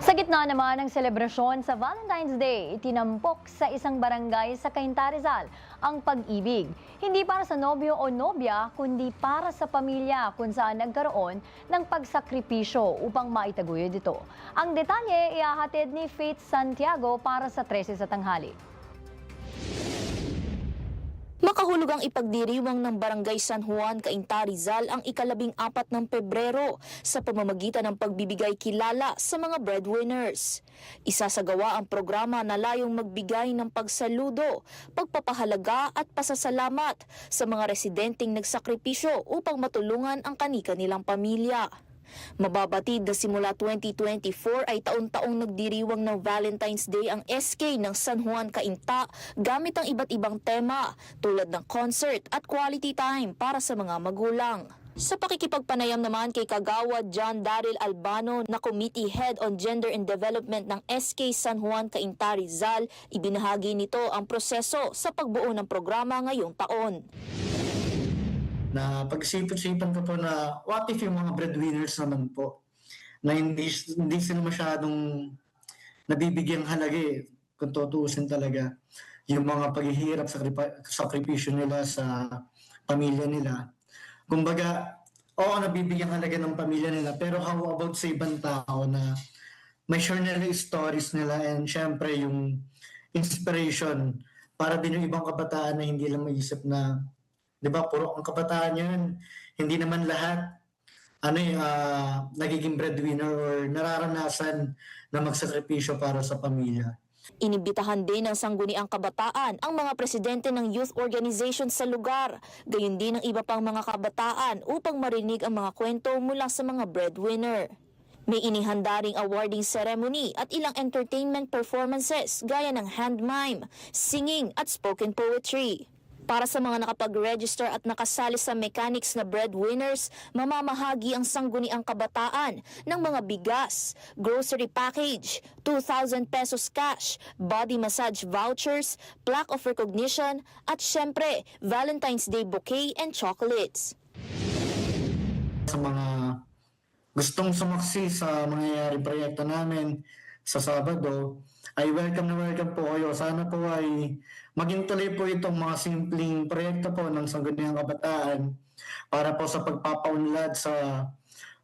Sa gitna naman ng selebrasyon sa Valentine's Day, itinampok sa isang barangay sa Cainta, Rizal ang pag-ibig. Hindi para sa nobyo o nobya, kundi para sa pamilya kung saan nagkaroon ng pagsakripisyo upang maitaguyod ito. Ang detalye ihahatid ni Faith Santiago para sa 13 sa tanghali. Makahulog ang ipagdiriwang ng Barangay San Juan, Cainta, Rizal ang ika-14 ng Pebrero sa pamamagitan ng pagbibigay kilala sa mga breadwinners. Isasagawa ang programa na layong magbigay ng pagsaludo, pagpapahalaga at pasasalamat sa mga residenteng nagsakripisyo upang matulungan ang kani-kanilang pamilya. Mababatid na simula 2024 ay taon-taong nagdiriwang ng Valentine's Day ang SK ng San Juan, Cainta gamit ang iba't ibang tema tulad ng concert at quality time para sa mga magulang. Sa pakikipagpanayam naman kay Kagawad John Daryl Albano na Committee Head on Gender and Development ng SK San Juan, Cainta, Rizal, ibinahagi nito ang proseso sa pagbuo ng programa ngayong taon. Na pag-isipan ko po na what if yung mga breadwinners naman po na hindi sila masyadong nabibigyang halaga kung tutuusin talaga yung mga paghihirap, sakripisyo nila sa pamilya nila. Kumbaga, oo, nabibigyang halaga ng pamilya nila, pero how about sa ibang tao na may share nila yung stories nila and syempre yung inspiration para din yung ibang kabataan na hindi lang maisip na 'di ba, puro ang kabataan yun. Hindi naman lahat nagiging breadwinner or nararanasan na magsakripisyo para sa pamilya. Inibitahan din ng Sangguniang Kabataan ang mga presidente ng youth organization sa lugar, gayon din ang iba pang mga kabataan upang marinig ang mga kwento mula sa mga breadwinner. May inihanda ring awarding ceremony at ilang entertainment performances gaya ng hand mime, singing at spoken poetry. Para sa mga nakapag-register at nakasali sa mechanics na breadwinners, mamamahagi ang Sangguniang Kabataan ng mga bigas, grocery package, 2,000 pesos cash, body massage vouchers, plaque of recognition, at syempre, Valentine's Day bouquet and chocolates. Sa mga gustong sumaksi sa mangyayari proyekto namin sa Sabado, ay welcome po kayo. Sana po ay maging tuloy po itong mga simpleng proyekto po ng Sangguniang Kabataan para po sa pagpapaunlad sa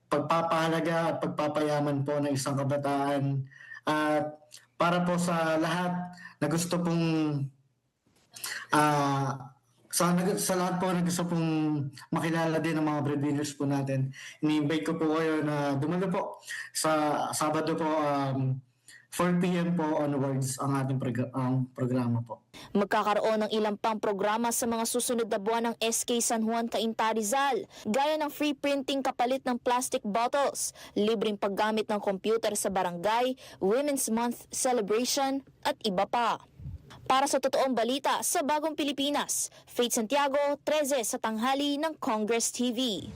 pagpapahalaga at pagpapayaman po ng isang kabataan at para po sa lahat na gusto pong sa lahat po na gusto pong makilala din ng mga breadwinners po natin. Ini-invite ko po kayo na dumalo po sa Sabado po 4 p.m. po onwards ang ating programa po. Magkakaroon ng ilang pang programa sa mga susunod na buwan ng SK San Juan, Cainta, Rizal, gaya ng free printing kapalit ng plastic bottles, libreng paggamit ng computer sa barangay, Women's Month celebration, at iba pa. Para sa totoong balita sa Bagong Pilipinas, Faith Santiago, 13 sa tanghali ng Congress TV.